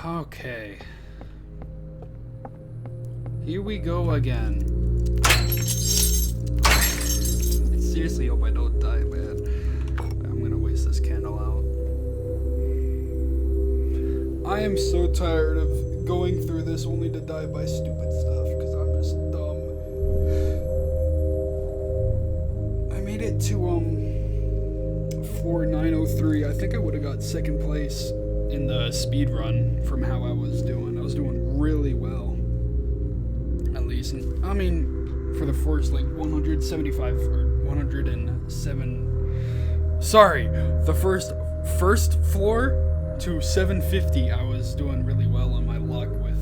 Okay. Here we go again. I seriously hope I don't die, man. I'm gonna waste this candle out. I am so tired of going through this only to die by stupid stuff, because I'm just dumb. I made it to, floor 903. I think I would have got second place in the speed run from how I was doing. I was doing really well. At least, I mean, for the first, like, 175 or 107. Sorry, the first floor to 750, I was doing really well on my luck with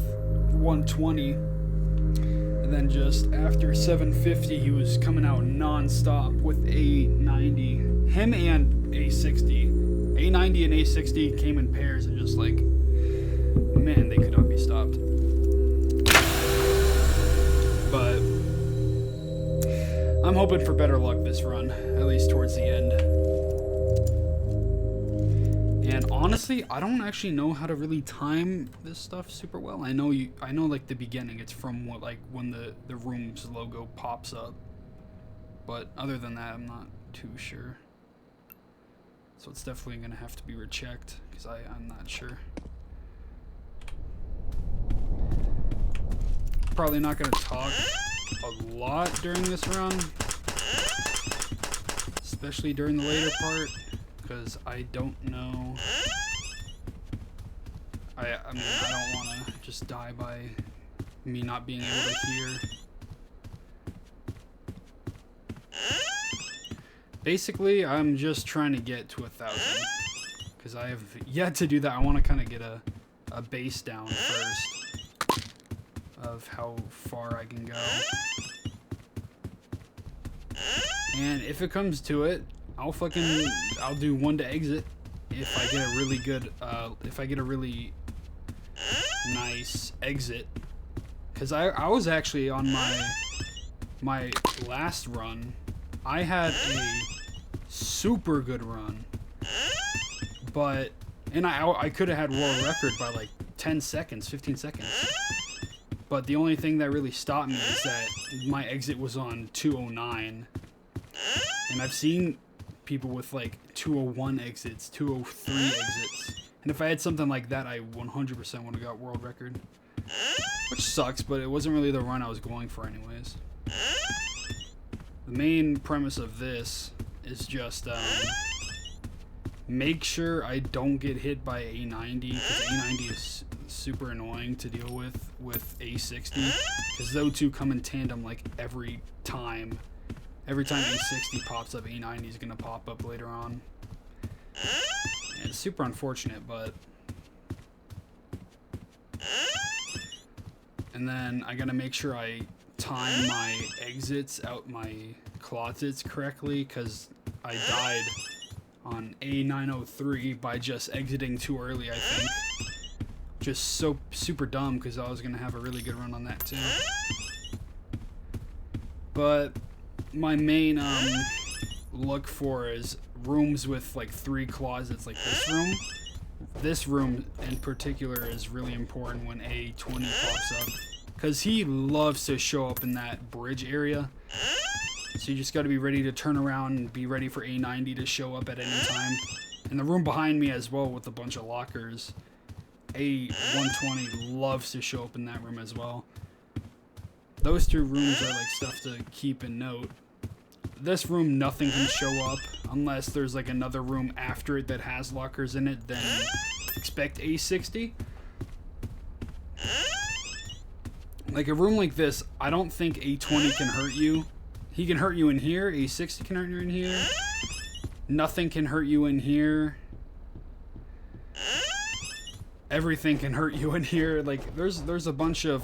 120. And then just after 750, he was coming out non-stop with A90. Him and A60. A90 and A60 came in pairs and just like, man, they could not be stopped. But I'm hoping for better luck this run, at least towards the end. And honestly, I don't actually know how to really time this stuff super well. I know like the beginning, it's from what, like when the room's logo pops up. But other than that, I'm not too sure. So it's definitely gonna have to be rechecked because I'm not sure. Probably not gonna talk a lot during this run, especially during the later part. Because I don't know. I mean, I don't want to just die by me not being able to hear. Basically, I'm just trying to get to 1,000. Because I have yet to do that. I want to kind of get a base down first of how far I can go. And if it comes to it, I'll do one to exit if I get a really good, if I get a really nice exit. Cause I was actually on my last run, I had a super good run, and I could have had world record by like 10 seconds, 15 seconds. But the only thing that really stopped me is that my exit was on 209, and I've seen people with like 201 exits, 203 exits, and if I had something like that, I 100% would have got world record, which sucks, but it wasn't really the run I was going for anyways. The main premise of this is just make sure I don't get hit by A90, because A90 is super annoying to deal with A60, because those two come in tandem like every time. Every time A60 pops up, A90 is going to pop up later on. And it's super unfortunate, but... And then I got to make sure I time my exits out my closets correctly, because I died on A903 by just exiting too early, I think. Just so super dumb, because I was going to have a really good run on that too. But... my main look for is rooms with like 3 closets like this room. This room in particular is really important when A20 pops up, because he loves to show up in that bridge area. So you just got to be ready to turn around and be ready for A90 to show up at any time. And the room behind me as well with a bunch of lockers, A120 loves to show up in that room as well. Those 2 rooms are like stuff to keep in note. This room, nothing can show up unless there's like another room after it that has lockers in it, then expect A60. Like a room like this, I don't think A20 can hurt you. He can hurt you in here, A60 can hurt you in here. Nothing can hurt you in here. Everything can hurt you in here. Like there's a bunch of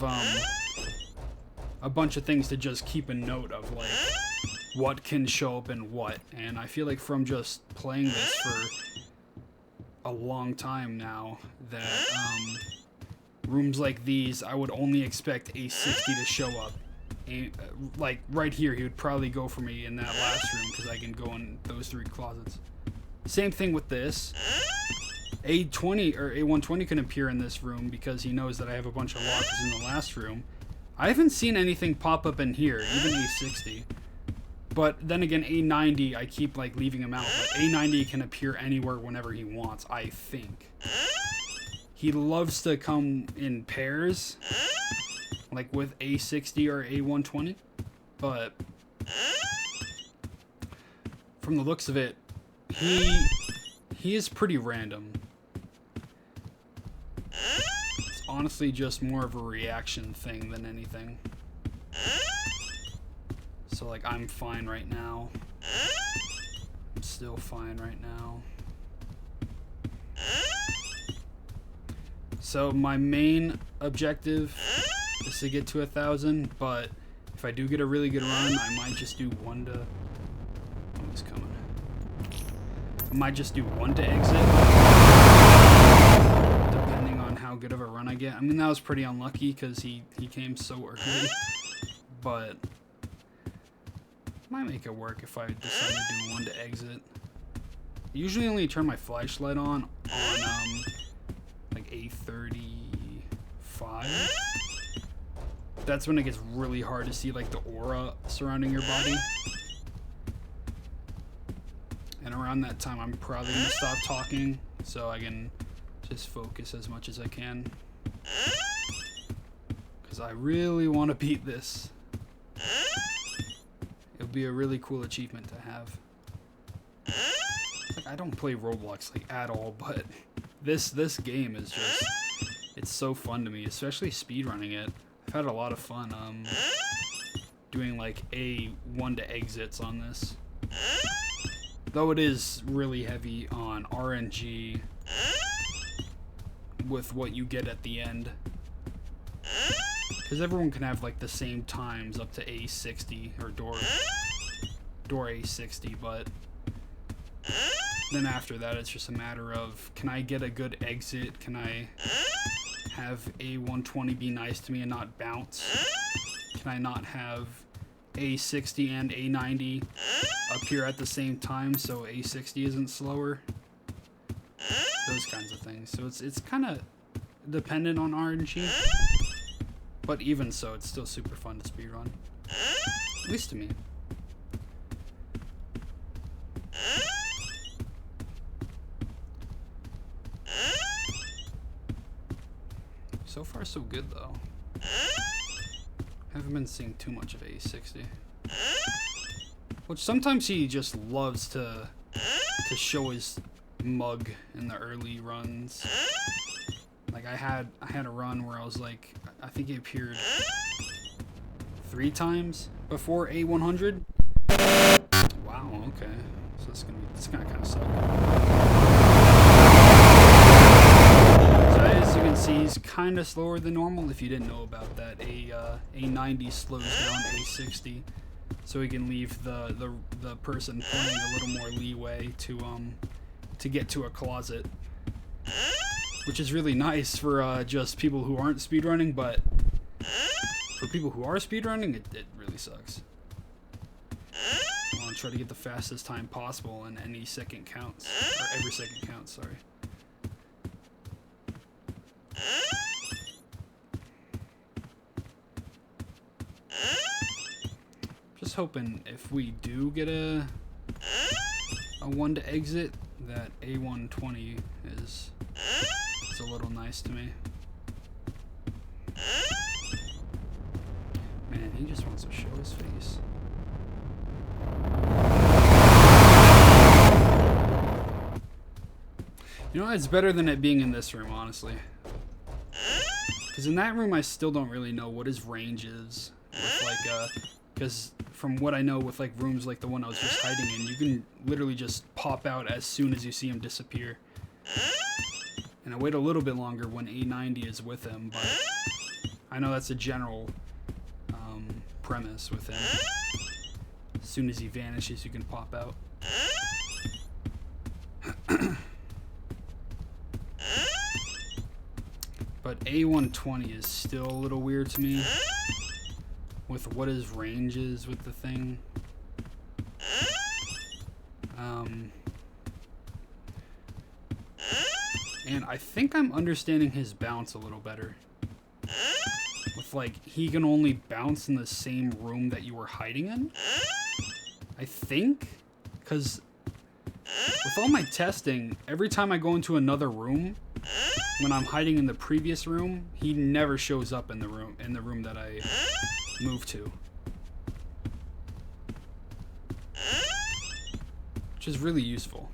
things to just keep a note of, like what can show up and what. And I feel like from just playing this for a long time now that rooms like these, I would only expect A60 to show up. Like right here, he would probably go for me in that last room because I can go in those 3 closets. Same thing with this. A20 or A120 can appear in this room because he knows that I have a bunch of lockers in the last room. I haven't seen anything pop up in here, even A60. But then again, A90, I keep like leaving him out, but A90 can appear anywhere whenever he wants, I think. He loves to come in pairs, like with A60 or A120, but from the looks of it, he is pretty random. It's honestly just more of a reaction thing than anything. So like, I'm fine right now. I'm still fine right now. So my main objective is to get to 1,000, but if I do get a really good run, I might just do one to... Oh, he's coming. I might just do one to exit, depending on how good of a run I get. I mean, that was pretty unlucky because he came so early, but might make it work if I decide to do one to exit. I usually only turn my flashlight on like A35. That's when it gets really hard to see like the aura surrounding your body. And around that time, I'm probably gonna stop talking so I can just focus as much as I can. Because I really want to beat this. It'll be a really cool achievement to have. Like, I don't play Roblox like at all, but this game is just, it's so fun to me, especially speedrunning it. I've had a lot of fun doing like one to exits on this. Though it is really heavy on RNG with what you get at the end. Because everyone can have like the same times up to A60 or door A60, but then after that it's just a matter of, can I get a good exit? Can I have A120 be nice to me and not bounce? Can I not have A60 and A90 appear at the same time so A60 isn't slower? Those kinds of things. So it's kind of dependent on RNG. But even so, it's still super fun to speedrun. At least to me. So far, so good, though. Haven't been seeing too much of A60. Which sometimes he just loves to show his mug in the early runs. Like I had a run where I was like, I think he appeared 3 times before A100. Wow, okay. So it's gonna kind of suck. So as you can see, he's kind of slower than normal. If you didn't know about that, A90 slows down A60, so he can leave the person playing a little more leeway to get to a closet. Which is really nice for just people who aren't speedrunning, but for people who are speedrunning, it really sucks. I want to try to get the fastest time possible, and any second counts. Or every second counts, sorry. Just hoping if we do get a one to exit, that A120 is a little nice to me. Man, he just wants to show his face. You know, it's better than it being in this room, honestly. Because in that room, I still don't really know what his range is. With like, because from what I know with like rooms like the one I was just hiding in, you can literally just pop out as soon as you see him disappear. And I wait a little bit longer when A90 is with him, but I know that's a general premise with him. As soon as he vanishes, you can pop out. But A120 is still a little weird to me with what his range is with the thing. And I think I'm understanding his bounce a little better. With, like, he can only bounce in the same room that you were hiding in. I think. Because with all my testing, every time I go into another room, when I'm hiding in the previous room, he never shows up in the room that I moved to. Which is really useful.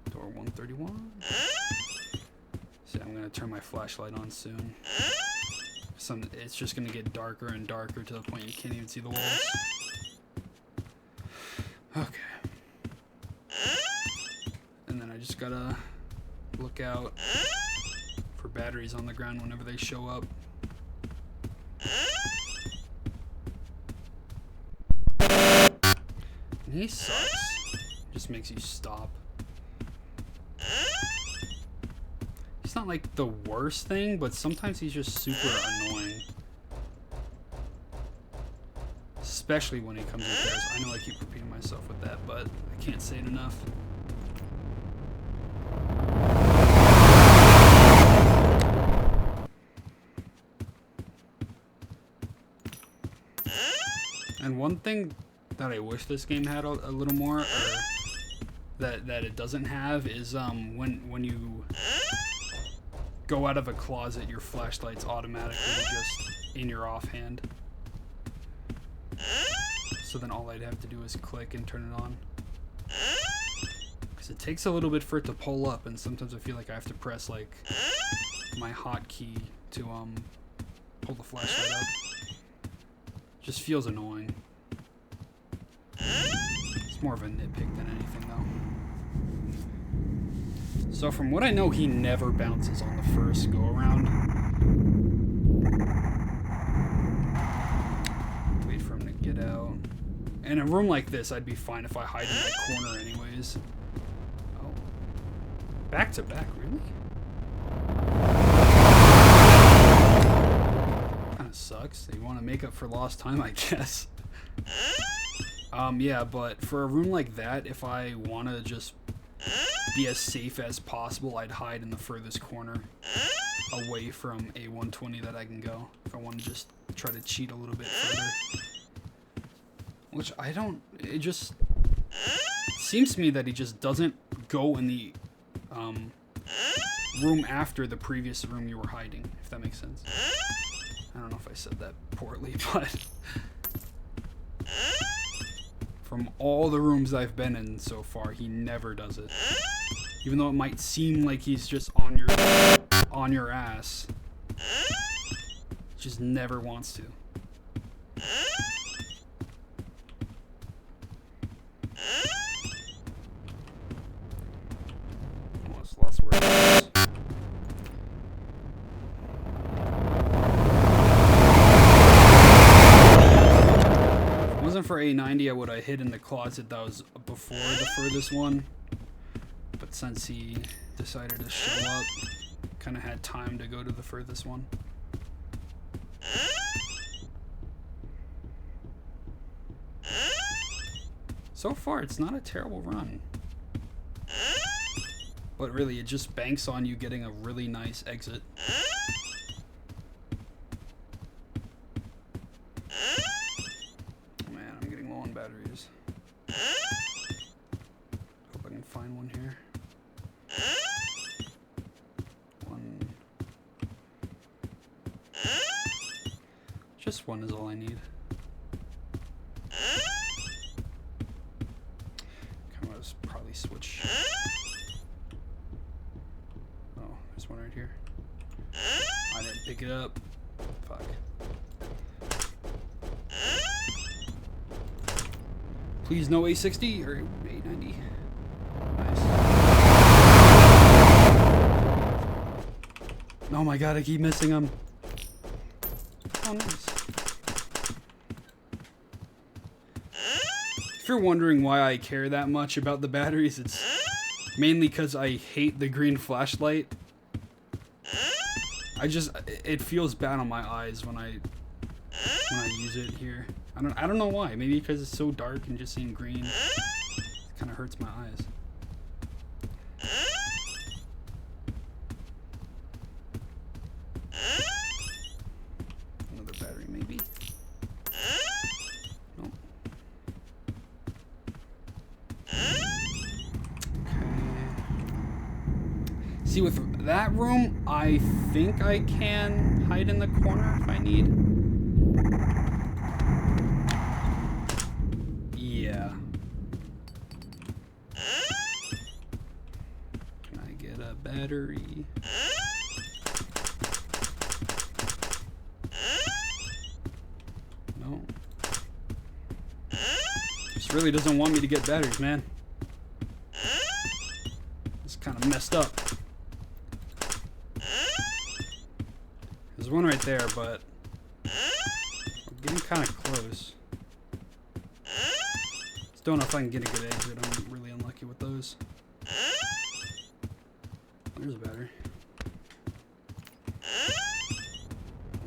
Door 131. See, I'm gonna turn my flashlight on soon. It's just gonna get darker and darker to the point you can't even see the walls. Okay. And then I just gotta look out for batteries on the ground whenever they show up. And he sucks. Just makes you stop. He's not like the worst thing, but sometimes he's just super annoying. Especially when he comes with pairs. I know I keep repeating myself with that, but I can't say it enough. And one thing that I wish this game had a little more, or that it doesn't have, is when you go out of a closet, your flashlight's automatically just in your offhand. So then all I'd have to do is click and turn it on. Because it takes a little bit for it to pull up, and sometimes I feel like I have to press like my hotkey to pull the flashlight up. Just feels annoying. It's more of a nitpick than anything though. So from what I know, he never bounces on the first go around. Wait for him to get out. In a room like this, I'd be fine if I hide in that corner anyways. Oh. Back to back, really? Kinda sucks. They want to make up for lost time, I guess. Yeah, but for a room like that, if I want to just be as safe as possible, I'd hide in the furthest corner away from a 120 that I can go. If I want to just try to cheat a little bit further. Which I don't, it just seems to me that he just doesn't go in the room after the previous room you were hiding, if that makes sense. I don't know if I said that poorly, but from all the rooms I've been in so far, he never does it. Even though it might seem like he's just on your ass, just never wants to. Oh, it's lots of words. If it wasn't for A90, I would have hid in the closet that was before the furthest one. But since he decided to show up, kind of had time to go to the furthest one. So far, it's not a terrible run. But really, it just banks on you getting a really nice exit. Oh man, I'm getting low on batteries. Hope I can find one here. One. Just one is all I need. Probably switch. Oh, there's one right here. I didn't pick it up. Fuck. Please no A60 or A90. Nice. Oh my god, I keep missing them. Oh, nice. If you're wondering why I care that much about the batteries, it's mainly because I hate the green flashlight. it feels bad on my eyes when I use it here. I don't know why. Maybe because it's so dark and just seeing green, it kind of hurts my eyes. Another battery, maybe. Nope. See, with that room, I think I can hide in the corner if I need. Yeah. Can I get a battery? No. This really doesn't want me to get batteries, man. It's kind of messed up. There's one right there, but I'm getting kind of close. Just don't know if I can get a good exit. I'm really unlucky with those. There's a battery.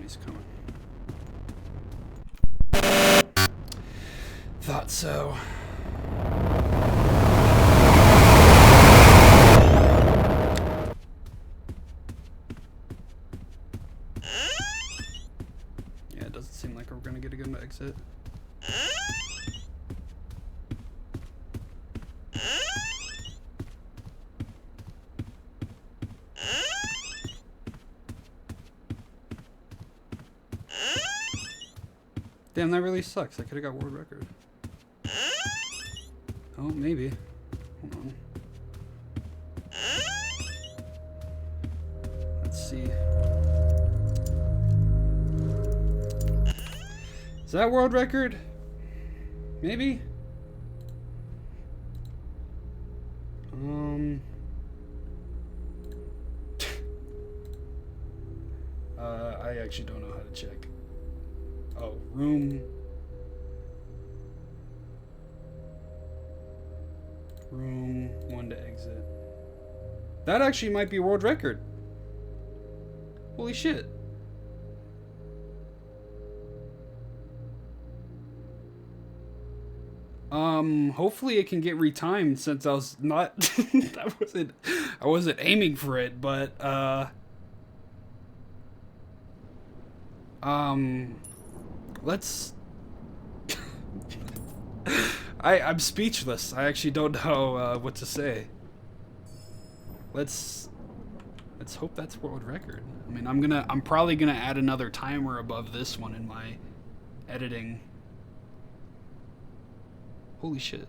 He's coming. Thought so. Yeah, it doesn't seem like we're gonna get a good exit. Damn, that really sucks. I could have got world record. Oh, maybe. Hold on. Let's see. Is that world record? Maybe? I actually don't know how to check. Oh, room 1 to exit. That actually might be world record. Holy shit. Hopefully it can get retimed since I was not I wasn't aiming for it, but let's I'm speechless. I actually don't know what to say. Let's hope that's world record. I mean, I'm probably gonna add another timer above this one in my editing. Holy shit.